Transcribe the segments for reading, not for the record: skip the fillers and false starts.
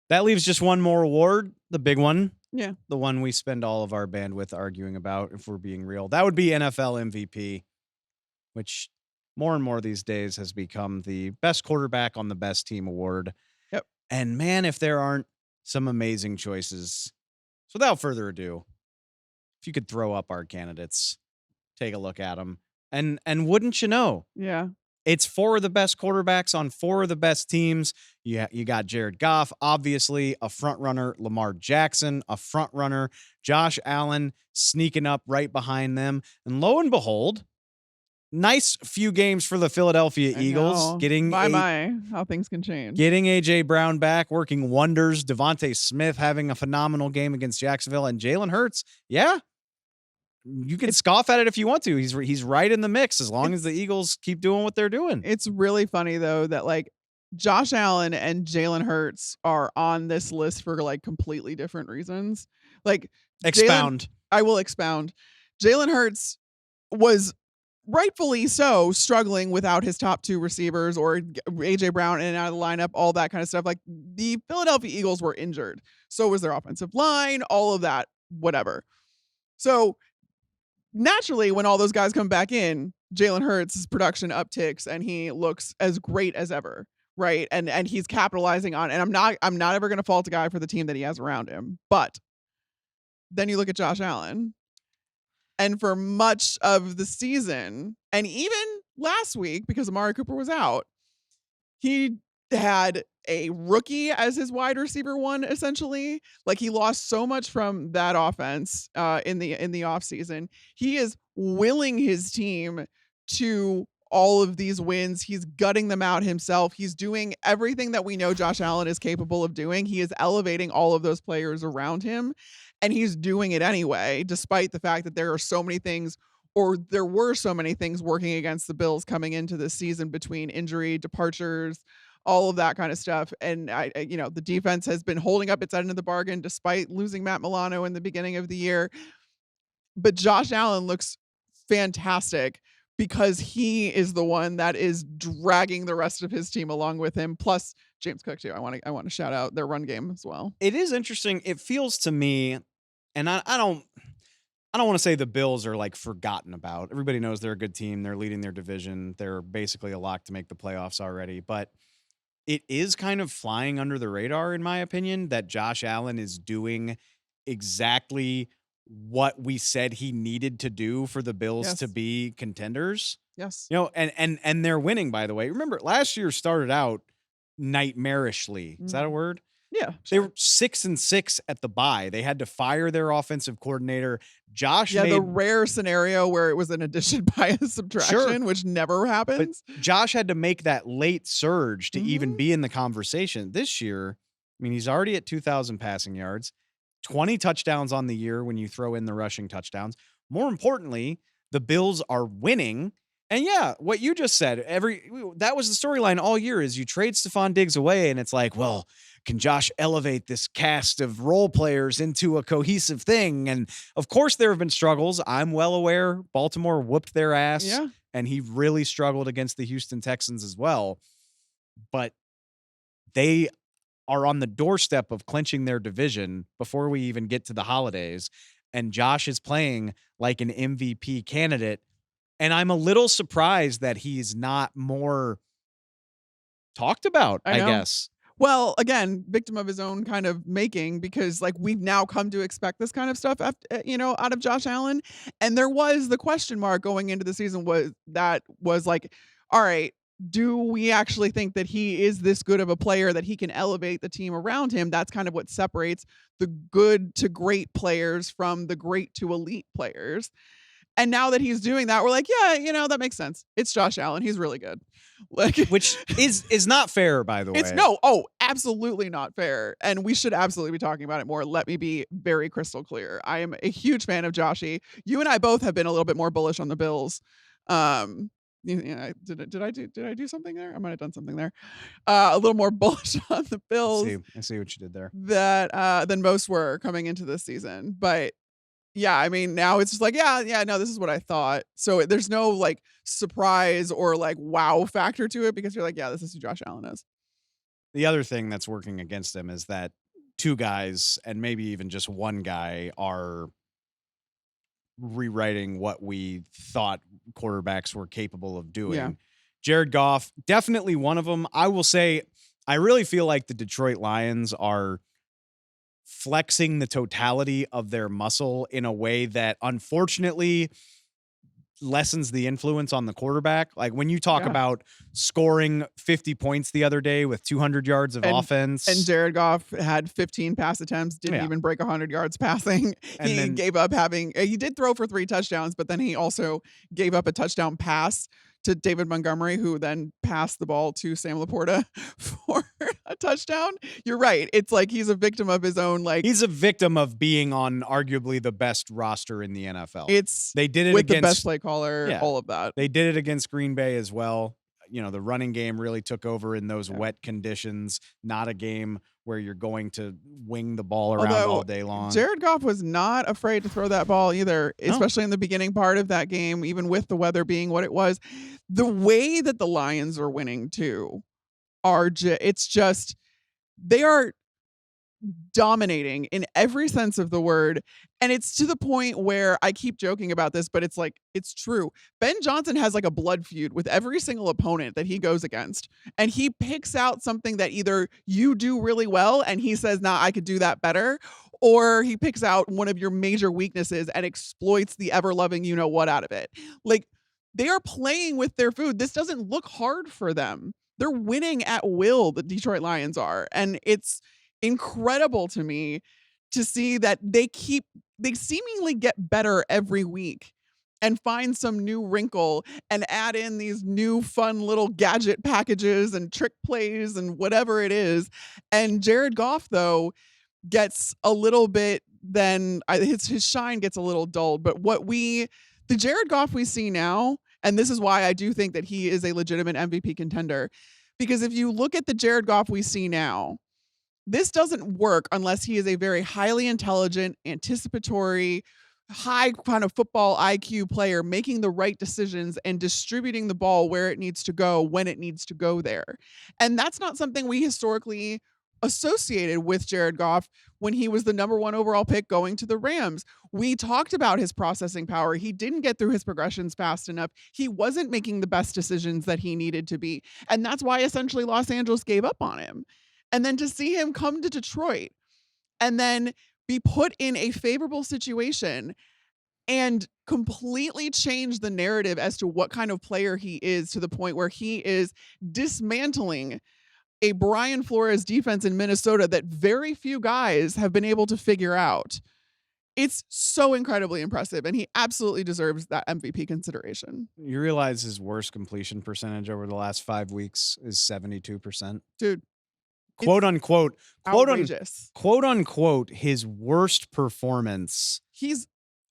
That leaves just one more award, the big one. Yeah. The one we spend all of our bandwidth arguing about, if we're being real. That would be NFL MVP, which more and more these days has become the best quarterback on the best team award. Yep. And man, if there aren't some amazing choices. So without further ado, if you could throw up our candidates, take a look at them. And wouldn't you know, Yeah. it's 4 of the best quarterbacks on 4 of the best teams. You got Jared Goff, obviously a front runner, Lamar Jackson, a front runner, Josh Allen sneaking up right behind them. And lo and behold, nice few games for the Philadelphia Eagles, getting how things can change. getting AJ Brown back, working wonders. Devontae Smith having a phenomenal game against Jacksonville, and Jalen Hurts. Yeah, you can scoff at it if you want to. He's right in the mix as long as the Eagles keep doing what they're doing. It's really funny though that like Josh Allen and Jalen Hurts are on this list for like completely different reasons. Like Expound. I will expound. Jalen Hurts was rightfully so struggling without his top 2 receivers or AJ Brown in and out of the lineup, all that kind of stuff. Like the Philadelphia Eagles were injured. So was their offensive line, all of that, whatever. So naturally, when all those guys come back in, Jalen Hurts' production upticks and he looks as great as ever, right? And he's capitalizing on. And I'm not ever going to fault a guy for the team that he has around him. But then you look at Josh Allen, and for much of the season, and even last week because Amari Cooper was out, he had a rookie as his wide receiver 1, essentially. Like he lost so much from that offense in the offseason. He is willing his team to all of these wins. He's gutting them out himself. He's doing everything that we know Josh Allen is capable of doing. He is elevating all of those players around him, and he's doing it anyway, despite the fact that there are so many things, or there were so many things working against the Bills coming into this season between injury, departures, all of that kind of stuff. And the defense has been holding up its end of the bargain despite losing Matt Milano in the beginning of the year. But Josh Allen looks fantastic because he is the one that is dragging the rest of his team along with him. Plus James Cook too. I want to shout out their run game as well. It is interesting. It feels to me, and I don't want to say the Bills are like forgotten about. Everybody knows they're a good team. They're leading their division. They're basically a lock to make the playoffs already. But it is kind of flying under the radar, in my opinion, that Josh Allen is doing exactly what we said he needed to do for the Bills to be contenders. Yes. And they're winning, by the way. Remember, last year started out nightmarishly. Is that a word? Yeah. They were 6-6 at the bye. They had to fire their offensive coordinator. The rare scenario where it was an addition by a subtraction, which never happens. But Josh had to make that late surge to even be in the conversation. This year, I mean, he's already at 2,000 passing yards, 20 touchdowns on the year when you throw in the rushing touchdowns. More importantly, the Bills are winning. And yeah, what you just said, that was the storyline all year is you trade Stephon Diggs away and it's like, well, can Josh elevate this cast of role players into a cohesive thing? And of course there have been struggles. I'm well aware Baltimore whooped their ass and he really struggled against the Houston Texans as well. But they are on the doorstep of clinching their division before we even get to the holidays. And Josh is playing like an MVP candidate. And I'm a little surprised that he's not more talked about, I guess. Well, again, victim of his own kind of making, because like we've now come to expect this kind of stuff, out of Josh Allen. And there was the question mark going into the season was like, all right, do we actually think that he is this good of a player that he can elevate the team around him? That's kind of what separates the good to great players from the great to elite players. And now that he's doing that, we're like, yeah, that makes sense. It's Josh Allen. He's really good. Like, which is not fair, by the way. Absolutely not fair. And we should absolutely be talking about it more. Let me be very crystal clear. I am a huge fan of Joshy. You and I both have been a little bit more bullish on the Bills. Did I do something there? I might have done something there. A little more bullish on the Bills. I see what you did there. Than most were coming into this season. But yeah, I mean, now it's just like, no, this is what I thought. So there's no like surprise or like wow factor to it because you're like, yeah, this is who Josh Allen is. The other thing that's working against them is that two guys and maybe even just one guy are rewriting what we thought quarterbacks were capable of Yeah. doing. Jared Goff, definitely one of them. I will say, I really feel like the Detroit Lions are flexing the totality of their muscle in a way that unfortunately lessens the influence on the quarterback. Like when you talk Yeah. about scoring 50 points the other day with 200 yards of And offense. Jared Goff had 15 pass attempts, didn't Yeah. even break 100 yards passing. And He then- gave up he did throw for 3 touchdowns, but then he also gave up a touchdown pass to David Montgomery, who then passed the ball to Sam Laporta for a touchdown. You're right. It's like he's a victim of his own, like, He's a victim of being on arguably the best roster in the NFL. it's They did it with the against best play caller, Yeah. all of that. They did it against Green Bay as well. You know, the running game really took over in those Yeah. wet conditions, not a game where you're going to wing the ball around Although, all day long. Jared Goff was not afraid to throw that ball either, No. especially in the beginning part of that game, even with the weather being what it was. The way that the Lions are winning too it's just they are dominating in every sense of the word. And it's to the point where I keep joking about this, but it's like, it's true. Ben Johnson has like a blood feud with every single opponent that he goes against. And he picks out something that either you do really well and he says, nah, I could do that better. Or he picks out one of your major weaknesses and exploits the ever loving you know what out of it. Like, they are playing with their food. This doesn't look hard for them. They're winning at will, the Detroit Lions are. And it's incredible to me to see that they seemingly get better every week and find some new wrinkle and add in these new fun little gadget packages and trick plays and whatever it is. And Jared Goff, though, gets a little bit his shine gets a little dulled. But the Jared Goff we see now, and this is why I do think that he is a legitimate MVP contender, because if you look at the Jared Goff we see now, this doesn't work unless he is a very highly intelligent, anticipatory, high kind of football IQ player, making the right decisions and distributing the ball where it needs to go when it needs to go there. And that's not something we historically associated with Jared Goff when he was the number 1 overall pick going to the Rams. We talked about his processing power. He didn't get through his progressions fast enough. He wasn't making the best decisions that he needed to be. And that's why essentially Los Angeles gave up on him. And then to see him come to Detroit and then be put in a favorable situation and completely change the narrative as to what kind of player he is, to the point where he is dismantling a Brian Flores defense in Minnesota that very few guys have been able to figure out. It's so incredibly impressive, and he absolutely deserves that MVP consideration. You realize his worst completion percentage over the last 5 weeks is 72%. Dude, Quote unquote, outrageous. quote unquote, his worst performance He's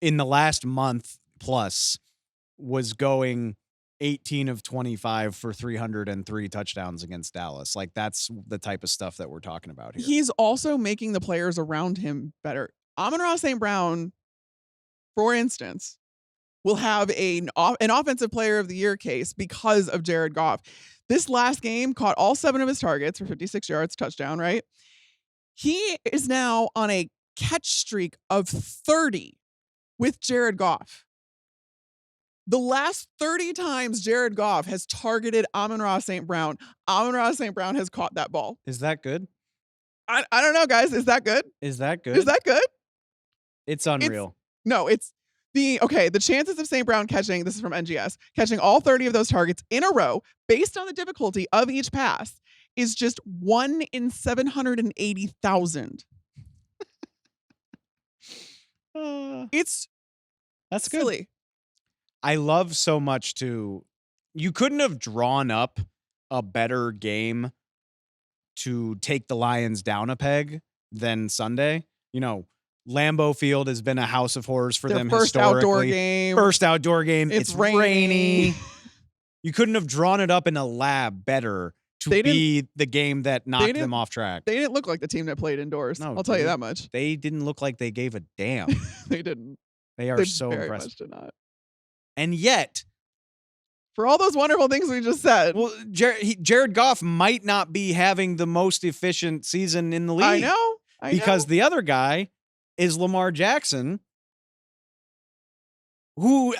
in the last month plus was going 18 of 25 for 303 touchdowns against Dallas. Like, that's the type of stuff that we're talking about here. He's also making the players around him better. Amon-Ra St. Brown, for instance, will have an offensive player of the year case because of Jared Goff. This last game caught all 7 of his targets for 56 yards, touchdown, right? He is now on a catch streak of 30 with Jared Goff. The last 30 times Jared Goff has targeted Amon-Ra St. Brown, Amon-Ra St. Brown has caught that ball. Is that good? I don't know, guys. Is that good? Is that good? Is that good? It's unreal. The chances of St. Brown catching, this is from NGS, catching all 30 of those targets in a row based on the difficulty of each pass is just 1 in 780,000. It's That's good. silly. I love so much too. You couldn't have drawn up a better game to take the Lions down a peg than Sunday. You know, Lambeau Field has been a house of horrors for Their them first historically. outdoor game. First outdoor game. It's It's rainy. rainy. You couldn't have drawn it up in a lab better to They be the game that knocked didn't- them off track. They didn't look like the team that played indoors. No, I'll tell you they- that much. They didn't look like they gave a damn. They didn't. They are They so very impressive. much did not. And yet, For all those wonderful things we just said. Well, Jared Goff might not be having the most efficient season in the league. I know. Because the other guy is Lamar Jackson, who,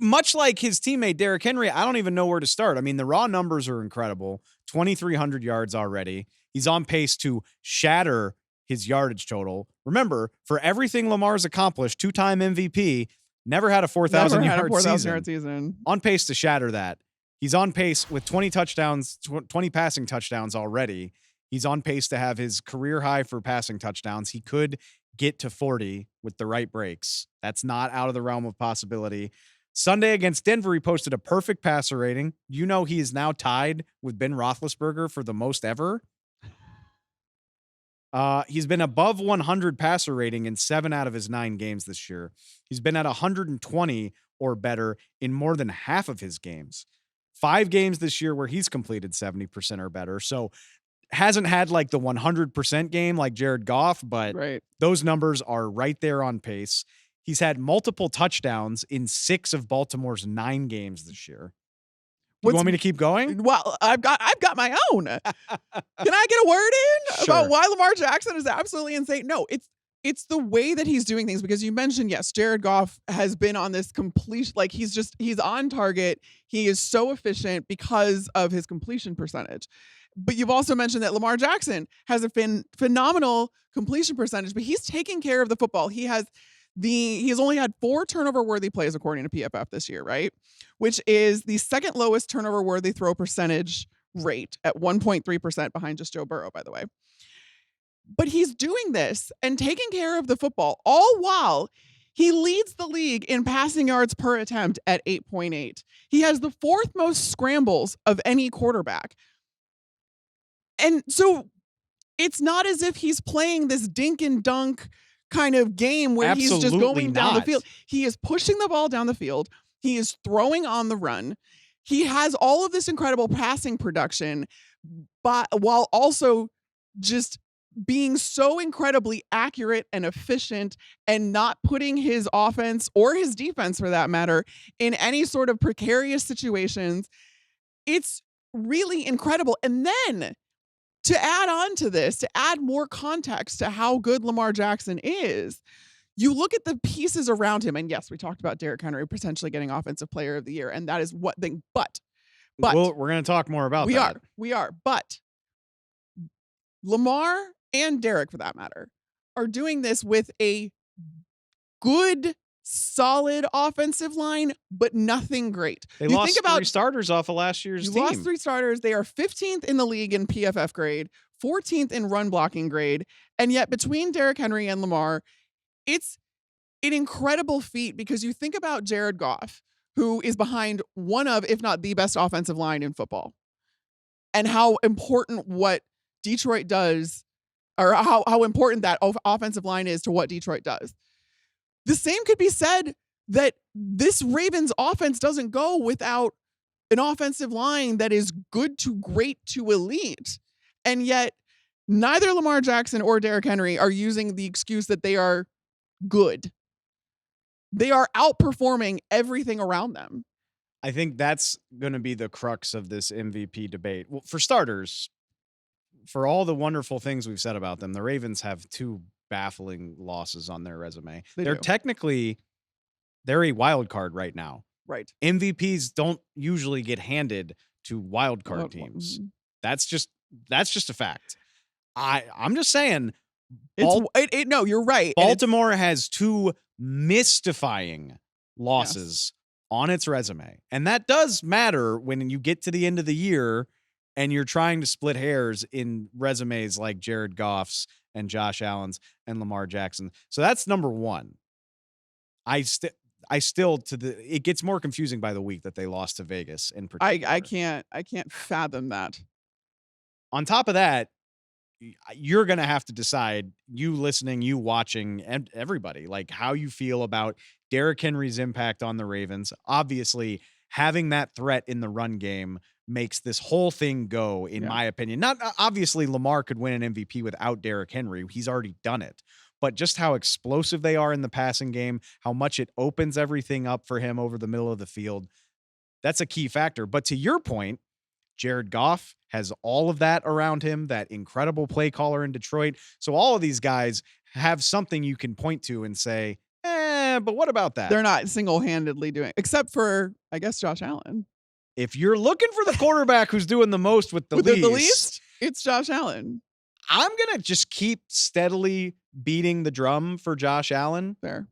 much like his teammate Derrick Henry, I don't even know where to start. I mean, the raw numbers are incredible. 2,300 yards already. He's on pace to shatter his yardage total. Remember, for everything Lamar's accomplished, 2-time MVP, never had a 4,000 yard season. On pace to shatter that. He's on pace with 20 touchdowns, 20 passing touchdowns already. He's on pace to have his career high for passing touchdowns. He could get to 40 with the right breaks. That's not out of the realm of possibility. Sunday against Denver, he posted a perfect passer rating. You know, he is now tied with Ben Roethlisberger for the most ever. He's been above 100 passer rating in 7 out of his 9 games this year. He's been at 120 or better in more than half of his games. 5 games this year where he's completed 70% or better. So hasn't had like the 100% game like Jared Goff, but those numbers are right there on pace. He's had multiple touchdowns in 6 of Baltimore's 9 games this year. You want me to keep going? Well, I've got my own. Can I get a word in about why Lamar Jackson is absolutely insane? No, it's the way that he's doing things, because you mentioned, yes, Jared Goff has been on this complete, like he's on target. He is so efficient because of his completion percentage. But you've also mentioned that Lamar Jackson has a phenomenal completion percentage, but he's taking care of the football. He has only had 4 turnover-worthy plays according to PFF this year, right? Which is the second lowest turnover-worthy throw percentage rate at 1.3% behind just Joe Burrow, by the way. But he's doing this and taking care of the football, all while he leads the league in passing yards per attempt at 8.8. He has the 4th most scrambles of any quarterback. And so it's not as if he's playing this dink and dunk kind of game where he's just going down the field. He is pushing the ball down the field. He is throwing on the run. He has all of this incredible passing production, but while also just being so incredibly accurate and efficient and not putting his offense or his defense, for that matter, in any sort of precarious situations. It's really incredible. And then to add on to this, to add more context to how good Lamar Jackson is, you look at the pieces around him. And yes, we talked about Derrick Henry potentially getting Offensive Player of the Year. And that is what thing. But we're going to talk more about that. We are. But Lamar and Derrick, for that matter, are doing this with a good, solid offensive line, but nothing great. They lost 3 starters off of last year's team. Lost 3 starters. They are 15th in the league in PFF grade, 14th in run blocking grade. And yet between Derrick Henry and Lamar, it's an incredible feat, because you think about Jared Goff, who is behind one of, if not the best offensive line in football, and how important what Detroit does, or how important that offensive line is to what Detroit does. The same could be said that this Ravens offense doesn't go without an offensive line that is good to great to elite. And yet neither Lamar Jackson or Derrick Henry are using the excuse that they are good. They are outperforming everything around them. I think that's going to be the crux of this MVP debate. Well, for starters, for all the wonderful things we've said about them, the Ravens have 2 baffling losses on their resume. They're a wild card right now. Right. MVPs don't usually get handed to wild card teams. That's just a fact. I'm just saying. No, you're right. Baltimore has 2 mystifying losses on its resume. And that does matter when you get to the end of the year and you're trying to split hairs in resumes like Jared Goff's and Josh Allen's and Lamar Jackson. So that's number 1. It gets more confusing by the week that they lost to Vegas in particular. I can't fathom that. On top of that, you're going to have to decide, you listening, you watching, and everybody, like how you feel about Derrick Henry's impact on the Ravens. Obviously, having that threat in the run game makes this whole thing go, in my opinion. Not obviously Lamar could win an MVP without Derrick Henry. He's already done it. But just how explosive they are in the passing game, how much it opens everything up for him over the middle of the field. That's a key factor. But to your point, Jared Goff has all of that around him, that incredible play caller in Detroit. So all of these guys have something you can point to and say, but what about that? They're not single-handedly doing, except for, I guess, Josh Allen. If you're looking for the quarterback who's doing the most with the With least, the least, it's Josh Allen. I'm going to just keep steadily beating the drum for Josh Allen. Fair.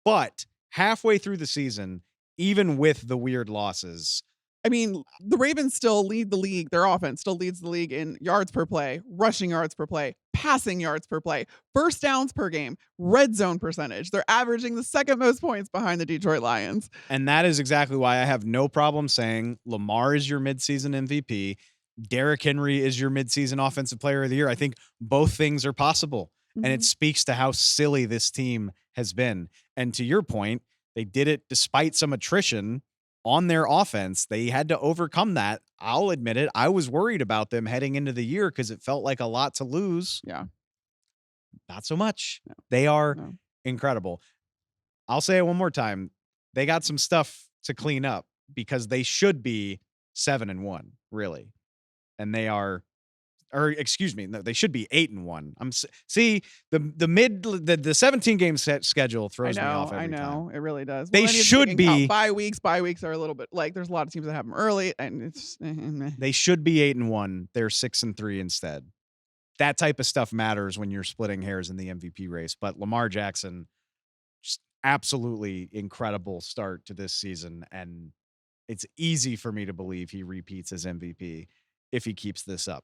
But halfway through the season, even with the weird losses, I mean, the Ravens still lead the league. Their offense still leads the league in yards per play, rushing yards per play, passing yards per play, first downs per game, red zone percentage. They're averaging the second most points behind the Detroit Lions. And that is exactly why I have no problem saying Lamar is your midseason MVP. Derrick Henry is your midseason offensive player of the year. I think both things are possible. And it speaks to how silly this team has been. And to your point, they did it despite some attrition on their offense. They had to overcome that. I'll admit it. I was worried about them heading into the year because it felt like a lot to lose. Yeah. Not so much. No. They are No. incredible. I'll say it one more time. They got some stuff to clean up because they should be 7-1, really. And they are, or excuse me, no, they should be 8-1. The 17 game set schedule throws me off every time. It really does. They should be. Bye weeks are a little bit like, there's a lot of teams that have them early, and it's They should be 8-1. They're 6-3 instead. That type of stuff matters when you're splitting hairs in the MVP race. But Lamar Jackson, just absolutely incredible start to this season, and it's easy for me to believe he repeats as MVP if he keeps this up.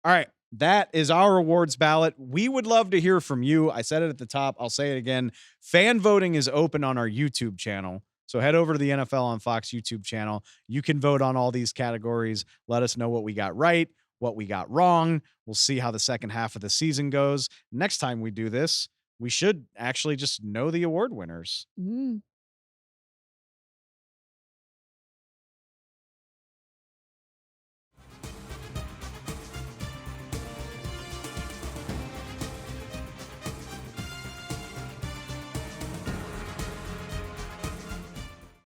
All right, that is our awards ballot. We would love to hear from you. I said it at the top. I'll say it again. Fan voting is open on our YouTube channel. So head over to the NFL on Fox YouTube channel. You can vote on all these categories. Let us know what we got right, what we got wrong. We'll see how the second half of the season goes. Next time we do this, we should actually just know the award winners.